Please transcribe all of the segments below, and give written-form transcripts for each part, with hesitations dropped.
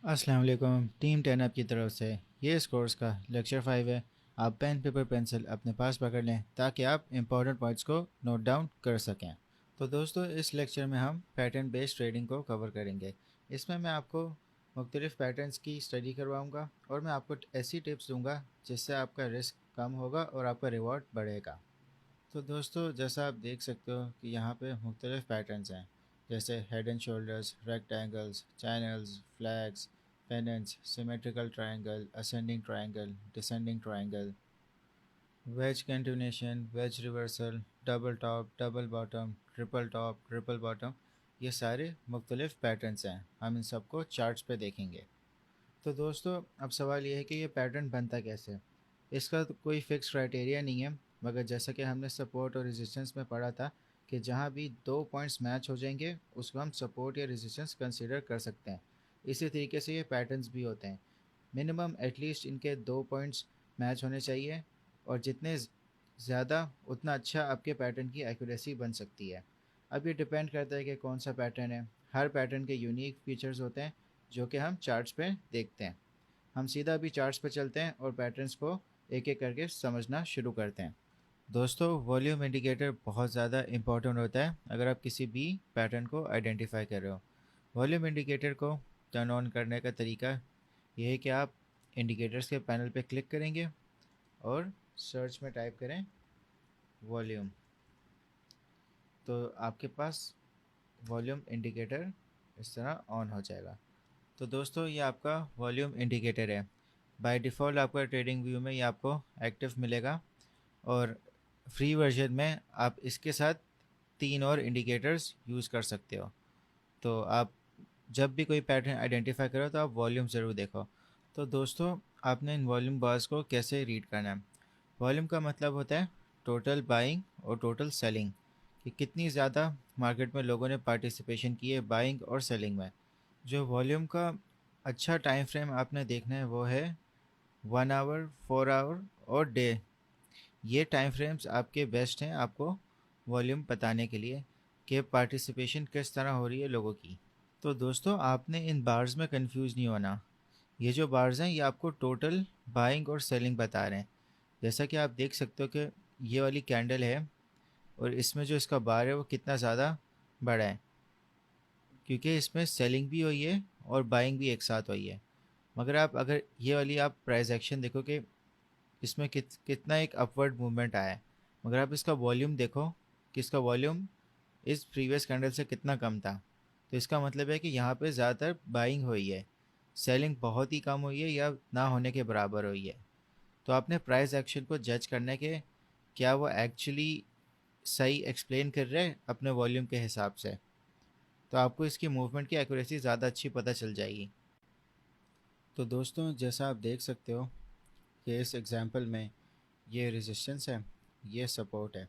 अस्सलाम वालेकुम। Team 10 up की तरफ से ये इस कोर्स का लेक्चर 5 है। आप पेन पेपर पेंसिल अपने पास पकड़ लें ताकि आप इंपॉर्टेंट पॉइंट्स को नोट डाउन कर सकें। तो दोस्तों, इस लेक्चर में हम पैटर्न बेस्ड ट्रेडिंग को कवर करेंगे। इसमें मैं आपको मुख्तलिफ़ पैटर्न्स की स्टडी करवाऊंगा और मैं आपको ऐसी टिप्स दूंगा जिससे आपका रिस्क कम होगा और आपका रिवॉर्ड बढ़ेगा। तो दोस्तों, जैसा आप देख सकते हो कि यहाँ पे मुख्तलिफ़ पैटर्न्स हैं, जैसे head and shoulders, rectangles, channels, flags, pennants, symmetrical triangle, ascending triangle, descending triangle, wedge continuation, wedge reversal, double top, double bottom, triple top, triple bottom. ये सारे मुख्तलिफ़ पैटर्न्स हैं। हम इन सबको चार्ट्स पे देखेंगे। तो दोस्तों, अब सवाल ये है कि ये पैटर्न बनता कैसे है। इसका तो कोई फिक्स क्राइटेरिया नहीं है, मगर जैसा कि हमने सपोर्ट और रेजिस्टेंस में पढ़ा था कि जहाँ भी दो पॉइंट्स मैच हो जाएंगे उसको हम सपोर्ट या रेजिस्टेंस कंसीडर कर सकते हैं। इसी तरीके से ये पैटर्न्स भी होते हैं। मिनिमम एटलीस्ट इनके दो पॉइंट्स मैच होने चाहिए, और जितने ज़्यादा उतना अच्छा आपके पैटर्न की एक्यूरेसी बन सकती है। अब ये डिपेंड करता है कि कौन सा पैटर्न है। हर पैटर्न के यूनिक फीचर्स होते हैं जो कि हम चार्ट्स पे देखते हैं। हम सीधा अभी चार्ट्स पे चलते हैं और पैटर्न्स को एक एक करके समझना शुरू करते हैं। दोस्तों, वॉल्यूम इंडिकेटर बहुत ज़्यादा इंपॉर्टेंट होता है अगर आप किसी भी पैटर्न को आइडेंटिफाई कर रहे हो। वॉल्यूम इंडिकेटर को टर्न ऑन करने का तरीका ये है कि आप इंडिकेटर्स के पैनल पे क्लिक करेंगे और सर्च में टाइप करें वॉल्यूम। तो आपके पास वॉल्यूम इंडिकेटर इस तरह ऑन हो जाएगा। तो दोस्तों, ये आपका वॉल्यूम इंडिकेटर है। बाय डिफ़ॉल्ट आपका ट्रेडिंग व्यू में ये आपको एक्टिव मिलेगा, और फ्री वर्जन में आप इसके साथ तीन और इंडिकेटर्स यूज़ कर सकते हो। तो आप जब भी कोई पैटर्न आइडेंटिफाई करो तो आप वॉल्यूम ज़रूर देखो। तो दोस्तों, आपने इन वॉल्यूम बार्स को कैसे रीड करना है। वॉल्यूम का मतलब होता है टोटल बाइंग और टोटल सेलिंग, कि कितनी ज़्यादा मार्केट में लोगों ने पार्टिसिपेशन की है बाइंग और सेलिंग में। जो वॉल्यूम का अच्छा टाइम फ्रेम आपने देखना है वो है 1 आवर, 4 आवर और डे। ये टाइम फ्रेम्स आपके बेस्ट हैं आपको वॉल्यूम बताने के लिए कि पार्टिसिपेशन किस तरह हो रही है लोगों की। तो दोस्तों, आपने इन बार्स में कंफ्यूज नहीं होना। ये जो बार्स हैं ये आपको टोटल बाइंग और सेलिंग बता रहे हैं। जैसा कि आप देख सकते हो कि ये वाली कैंडल है और इसमें जो इसका बार है वो कितना ज़्यादा बड़ा है, क्योंकि इसमें सेलिंग भी हुई है और बाइंग भी एक साथ हुई है। मगर आप अगर ये वाली आप प्राइस एक्शन देखो कि इसमें कितना एक अपवर्ड मूवमेंट आया है, मगर आप इसका वॉल्यूम देखो कि इसका वॉल्यूम इस प्रीवियस कैंडल से कितना कम था। तो इसका मतलब है कि यहाँ पे ज़्यादातर बाइंग हुई है, सेलिंग बहुत ही कम हुई है या ना होने के बराबर हुई है। तो आपने प्राइस एक्शन को जज करने के क्या वो एक्चुअली सही एक्सप्लेन कर रहे हैं अपने वॉल्यूम के हिसाब से, तो आपको इसकी मूवमेंट की एक्यूरेसी ज़्यादा अच्छी पता चल जाएगी। तो दोस्तों, जैसा आप देख सकते हो कि इस एग्जांपल में ये रेजिस्टेंस है, ये सपोर्ट है।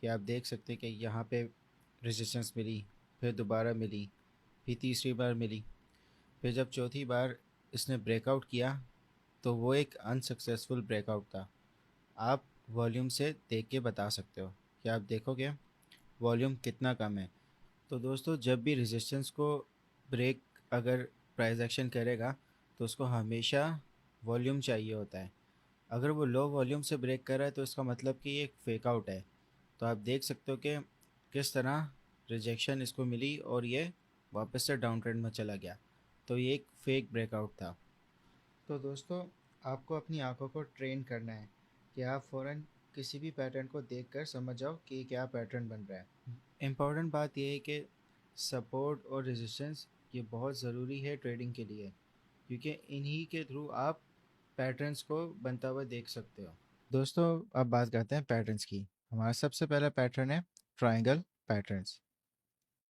कि आप देख सकते हैं कि यहाँ पे रेजिस्टेंस मिली, फिर दोबारा मिली, फिर तीसरी बार मिली, फिर जब चौथी बार इसने ब्रेकआउट किया तो वो एक अनसक्सेसफुल ब्रेकआउट था। आप वॉल्यूम से देख के बता सकते हो कि आप देखोगे वॉल्यूम कितना कम है। तो दोस्तों, जब भी रेजिस्टेंस को ब्रेक अगर प्राइस एक्शन करेगा तो उसको हमेशा वॉल्यूम चाहिए होता है। अगर वो लो वॉल्यूम से ब्रेक कर रहा है तो इसका मतलब कि ये एक फेक आउट है। तो आप देख सकते हो कि किस तरह रिजेक्शन इसको मिली और ये वापस से डाउन ट्रेंड में चला गया। तो ये एक फेक ब्रेकआउट था। तो दोस्तों, आपको अपनी आंखों को ट्रेन करना है कि आप फ़ौरन किसी भी पैटर्न को देखकर समझ जाओ कि क्या पैटर्न बन रहा है। इम्पॉर्टेंट बात यह है कि सपोर्ट और रेजिस्टेंस ये बहुत ज़रूरी है ट्रेडिंग के लिए, क्योंकि इन्हीं के थ्रू आप पैटर्न्स को बनता हुआ देख सकते हो। दोस्तों, अब बात करते हैं पैटर्न्स की। हमारा सबसे पहला पैटर्न है ट्रायंगल पैटर्न्स।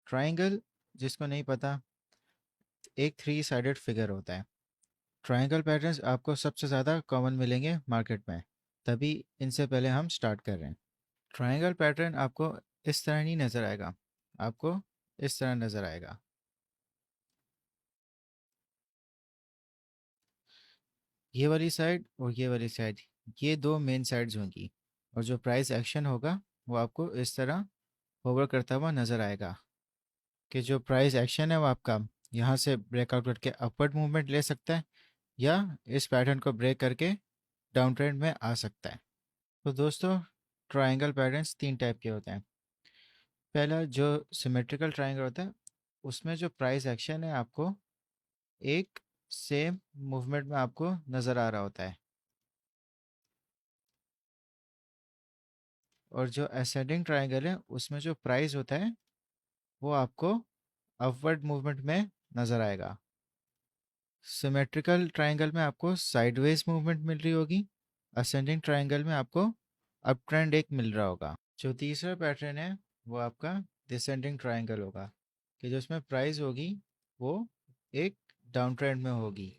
ट्रायंगल, जिसको नहीं पता, एक थ्री साइडेड फिगर होता है। ट्रायंगल पैटर्न्स आपको सबसे ज़्यादा कॉमन मिलेंगे मार्केट में, तभी इनसे पहले हम स्टार्ट कर रहे हैं। ट्रायंगल पैटर्न आपको इस तरह नहीं नज़र आएगा, आपको इस तरह नज़र आएगा। ये वाली साइड और ये वाली साइड, ये दो मेन साइड्स होंगी, और जो प्राइस एक्शन होगा वो आपको इस तरह होवर करता हुआ नज़र आएगा कि जो प्राइस एक्शन है वो आपका यहाँ से ब्रेकआउट करके अपवर्ड मूवमेंट ले सकता है या इस पैटर्न को ब्रेक करके डाउन ट्रेंड में आ सकता है। तो दोस्तों, ट्रायंगल पैटर्न्स तीन टाइप के होते हैं। पहला जो सिमेट्रिकल ट्रायंगल होता है, उसमें जो प्राइस एक्शन है आपको एक सेम मूवमेंट में आपको नज़र आ रहा होता है, और जो असेंडिंग ट्रायंगल है उसमें जो प्राइस होता है वो आपको अपवर्ड मूवमेंट में नज़र आएगा। सिमेट्रिकल ट्रायंगल में आपको साइडवेज मूवमेंट मिल रही होगी, असेंडिंग ट्रायंगल में आपको अप ट्रेंड एक मिल रहा होगा। जो तीसरा पैटर्न है वो आपका डिसेंडिंग ट्रायंगल होगा, कि जो इसमें प्राइस होगी वो एक डाउन ट्रेंड में होगी।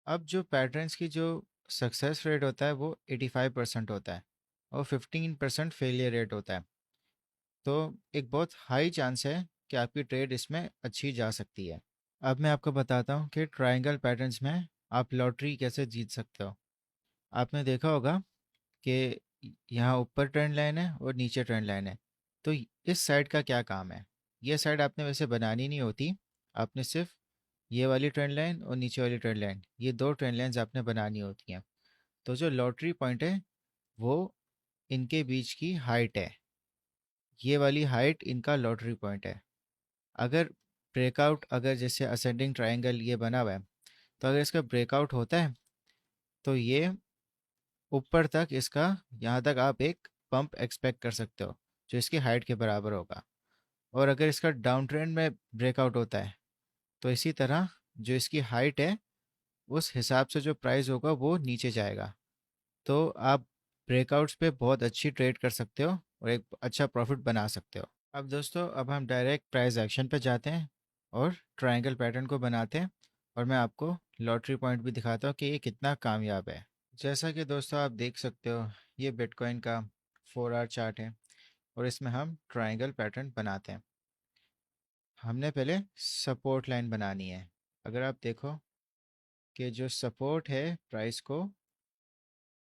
अब जो पैटर्न्स की जो सक्सेस रेट होता है वो 85% होता है और 15% फेलियर रेट होता है। तो एक बहुत हाई चांस है कि आपकी ट्रेड इसमें अच्छी जा सकती है। अब मैं आपको बताता हूँ कि ट्रायंगल पैटर्न्स में आप लॉटरी कैसे जीत सकते हो। आपने देखा होगा कि यहाँ ऊपर ट्रेंड लाइन है और नीचे ट्रेंड लाइन है, तो इस साइड का क्या काम है। ये साइड आपने वैसे बनानी नहीं होती, आपने सिर्फ ये वाली ट्रेंड लाइन और नीचे वाली ट्रेंड लाइन, ये दो ट्रेंड लाइन्स आपने बनानी होती हैं। तो जो लॉटरी पॉइंट है वो इनके बीच की हाइट है, ये वाली हाइट इनका लॉटरी पॉइंट है। अगर ब्रेकआउट, अगर जैसे असेंडिंग ट्रायंगल ये बना हुआ है, तो अगर इसका ब्रेकआउट होता है तो ये ऊपर तक इसका, यहाँ तक आप एक पंप एक्सपेक्ट कर सकते हो जो इसकी हाइट के बराबर होगा। और अगर इसका डाउन ट्रेंड में ब्रेकआउट होता है तो इसी तरह जो इसकी हाइट है उस हिसाब से जो प्राइस होगा वो नीचे जाएगा। तो आप ब्रेकआउट्स पे बहुत अच्छी ट्रेड कर सकते हो और एक अच्छा प्रॉफिट बना सकते हो। अब दोस्तों, अब हम डायरेक्ट प्राइस एक्शन पे जाते हैं और ट्रायंगल पैटर्न को बनाते हैं, और मैं आपको लॉटरी पॉइंट भी दिखाता हूँ कि ये कितना कामयाब है। जैसा कि दोस्तों आप देख सकते हो, ये बिटकॉइन का 4 आवर चार्ट है और इसमें हम ट्रायंगल पैटर्न बनाते हैं। हमने पहले सपोर्ट लाइन बनानी है। अगर आप देखो कि जो सपोर्ट है प्राइस को,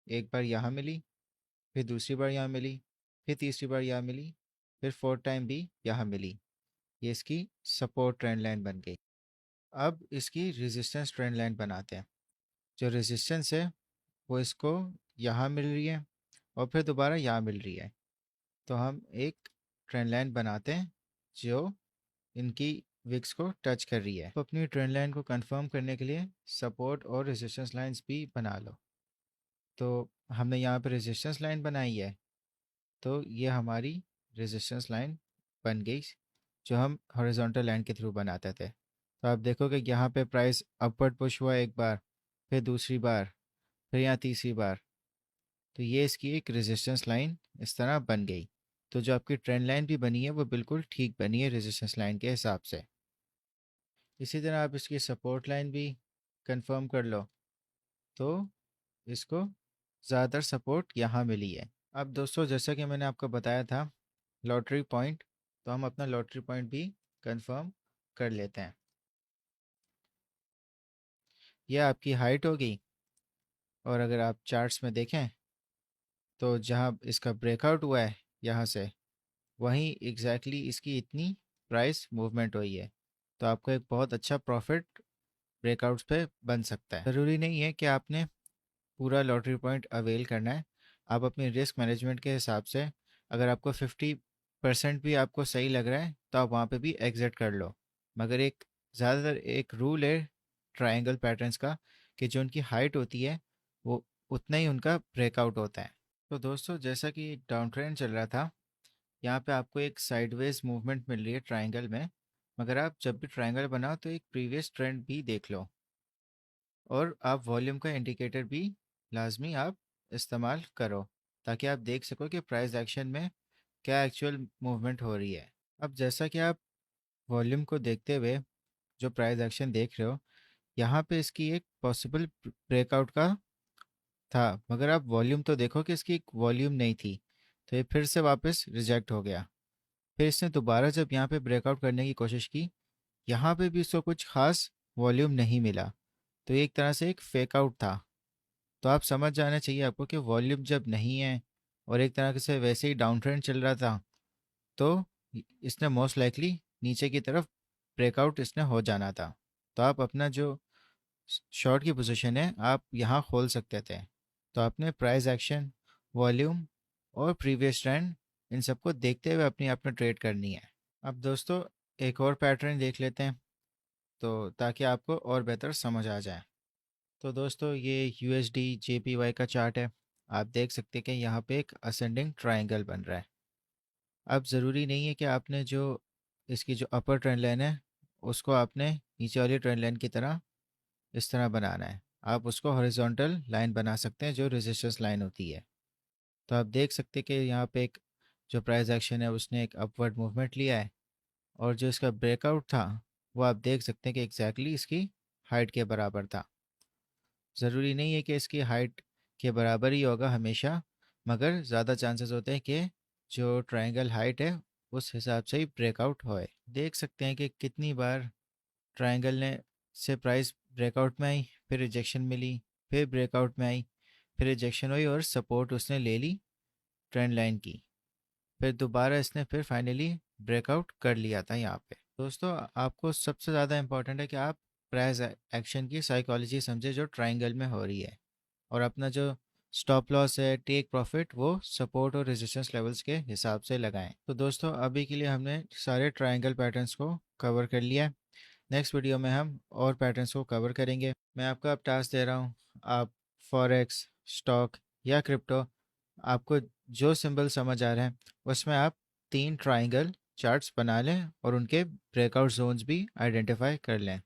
एक बार यहाँ मिली, फिर दूसरी बार यहाँ मिली, फिर तीसरी बार यहाँ मिली, फिर फोर्थ टाइम भी यहाँ मिली, ये इसकी सपोर्ट ट्रेंड लाइन बन गई। अब इसकी रेजिस्टेंस ट्रेंड लाइन बनाते हैं। जो रेजिस्टेंस है वो इसको यहाँ मिल रही है और फिर दोबारा यहाँ मिल रही है, तो हम एक ट्रेंड लाइन बनाते हैं जो इनकी विक्स को टच कर रही है। तो अपनी ट्रेंड लाइन को कंफर्म करने के लिए सपोर्ट और रेजिस्टेंस लाइंस भी बना लो। तो हमने यहाँ पे रेजिस्टेंस लाइन बनाई है, तो ये हमारी रेजिस्टेंस लाइन बन गई जो हम हॉरिजॉन्टल लाइन के थ्रू बनाते थे। तो आप देखोगे यहाँ पे प्राइस अपवर्ड पुश हुआ एक बार, फिर दूसरी बार, फिर यहाँ तीसरी बार, तो ये इसकी एक रेजिस्टेंस लाइन इस तरह बन गई। तो जो आपकी ट्रेंड लाइन भी बनी है वो बिल्कुल ठीक बनी है रेजिस्टेंस लाइन के हिसाब से। इसी तरह आप इसकी सपोर्ट लाइन भी कंफर्म कर लो, तो इसको ज़्यादातर सपोर्ट यहाँ मिली है। अब दोस्तों, जैसा कि मैंने आपको बताया था लॉटरी पॉइंट, तो हम अपना लॉटरी पॉइंट भी कंफर्म कर लेते हैं। यह आपकी हाइट होगी, और अगर आप चार्ट्स में देखें तो जहाँ इसका ब्रेकआउट हुआ है यहाँ से, वहीं एग्जैक्टली इसकी इतनी प्राइस मूवमेंट हुई है। तो आपको एक बहुत अच्छा प्रॉफिट ब्रेकआउट्स पे बन सकता है। ज़रूरी नहीं है कि आपने पूरा लॉटरी पॉइंट अवेल करना है। आप अपनी रिस्क मैनेजमेंट के हिसाब से, अगर आपको 50% भी आपको सही लग रहा है तो आप वहाँ पे भी एग्जिट कर लो। मगर एक ज़्यादातर एक रूल है ट्रायंगल पैटर्न्स का, कि जो उनकी हाइट होती है वो उतना ही उनका ब्रेकआउट होता है। तो दोस्तों, जैसा कि एक डाउन ट्रेंड चल रहा था, यहाँ पे आपको एक साइडवेज मूवमेंट मिल रही है ट्रायंगल में। मगर आप जब भी ट्रायंगल बनाओ तो एक प्रीवियस ट्रेंड भी देख लो, और आप वॉल्यूम का इंडिकेटर भी लाजमी आप इस्तेमाल करो, ताकि आप देख सको कि प्राइस एक्शन में क्या एक्चुअल मूवमेंट हो रही है। अब जैसा कि आप वॉल्यूम को देखते हुए जो प्राइस एक्शन देख रहे हो, यहाँ पे इसकी एक पॉसिबल ब्रेकआउट का था, मगर आप वॉल्यूम तो देखो कि इसकी एक वॉल्यूम नहीं थी, तो ये फिर से वापस रिजेक्ट हो गया। फिर इसने दोबारा जब यहाँ पे ब्रेकआउट करने की कोशिश की, यहाँ पे भी इसको कुछ खास वॉल्यूम नहीं मिला, तो ये एक तरह से एक फेक आउट था। तो आप समझ जाना चाहिए आपको कि वॉल्यूम जब नहीं है और एक तरह से वैसे ही डाउन ट्रेंड चल रहा था, तो इसने मोस्ट लाइकली नीचे की तरफ ब्रेकआउट इसने हो जाना था। तो आप अपना जो शॉर्ट की पोजीशन है आप यहाँ खोल सकते थे। तो आपने प्राइस एक्शन, वॉल्यूम और प्रीवियस ट्रेंड, इन सबको देखते हुए अपनी आपने ट्रेड करनी है। अब दोस्तों एक और पैटर्न देख लेते हैं, तो ताकि आपको और बेहतर समझ आ जाए। तो दोस्तों ये USD JPY का चार्ट है। आप देख सकते हैं कि यहाँ पे एक असेंडिंग ट्रायंगल बन रहा है। अब ज़रूरी नहीं है कि आपने जो इसकी जो अपर ट्रेंड लाइन है उसको आपने नीचे वाली ट्रेंड लाइन की तरह इस तरह बनाना है। आप उसको हॉरिजॉन्टल लाइन बना सकते हैं जो रेजिस्टेंस लाइन होती है। तो आप देख सकते हैं कि यहाँ पे एक जो प्राइस एक्शन है उसने एक अपवर्ड मूवमेंट लिया है, और जो इसका ब्रेकआउट था वो आप देख सकते हैं कि एग्जैक्टली इसकी हाइट के बराबर था। ज़रूरी नहीं है कि इसकी हाइट के बराबर ही होगा हमेशा, मगर ज़्यादा चांसेस होते हैं कि जो ट्रायंगल हाइट है उस हिसाब से ही ब्रेकआउट होए। देख सकते हैं कि कितनी बार ट्रायंगल ने से प्राइस ब्रेकआउट में आई, फिर रिजेक्शन मिली, फिर ब्रेकआउट में आई, फिर रिजेक्शन हुई और सपोर्ट उसने ले ली ट्रेंड लाइन की, फिर दोबारा इसने फिर फाइनली ब्रेकआउट कर लिया था यहाँ पे। दोस्तों आपको सबसे ज़्यादा इम्पोर्टेंट है कि आप प्राइस एक्शन की साइकोलॉजी समझे जो ट्रायंगल में हो रही है, और अपना जो स्टॉप लॉस है, टेक प्रॉफिट, वो सपोर्ट और रेजिस्टेंस लेवल्स के हिसाब से लगाएं। तो दोस्तों अभी के लिए हमने सारे ट्रायंगल पैटर्न्स को कवर कर लिया है। नेक्स्ट वीडियो में हम और पैटर्न्स को कवर करेंगे। मैं आपको अब टास्क दे रहा हूँ, आप फॉरेक्स, स्टॉक या क्रिप्टो, आपको जो सिंबल समझ आ रहा है उसमें आप 3 ट्रायंगल चार्ट्स बना लें और उनके ब्रेकआउट जोन्स भी आइडेंटिफाई कर लें।